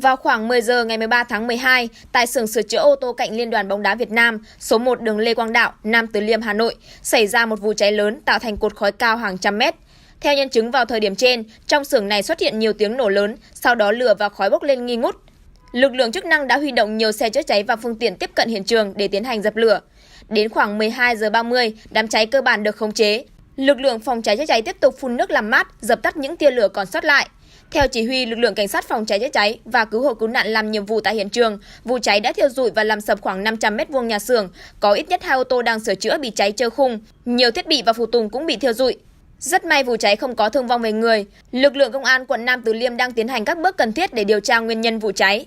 Vào khoảng 10 giờ ngày 13 tháng 12, tại xưởng sửa chữa ô tô cạnh Liên đoàn bóng đá Việt Nam, số 1 đường Lê Quang Đạo, Nam Từ Liêm, Hà Nội, xảy ra một vụ cháy lớn tạo thành cột khói cao hàng trăm mét. Theo nhân chứng vào thời điểm trên, trong xưởng này xuất hiện nhiều tiếng nổ lớn, sau đó lửa và khói bốc lên nghi ngút. Lực lượng chức năng đã huy động nhiều xe chữa cháy và phương tiện tiếp cận hiện trường để tiến hành dập lửa. Đến khoảng 12 giờ 30, đám cháy cơ bản được khống chế. Lực lượng phòng cháy chữa cháy tiếp tục phun nước làm mát, dập tắt những tia lửa còn sót lại. Theo chỉ huy lực lượng cảnh sát phòng cháy chữa cháy và cứu hộ cứu nạn làm nhiệm vụ tại hiện trường, vụ cháy đã thiêu rụi và làm sập khoảng 500 m2 nhà xưởng, có ít nhất 2 ô tô đang sửa chữa bị cháy trơ khung, nhiều thiết bị và phụ tùng cũng bị thiêu rụi. Rất may vụ cháy không có thương vong về người. Lực lượng công an quận Nam Từ Liêm đang tiến hành các bước cần thiết để điều tra nguyên nhân vụ cháy.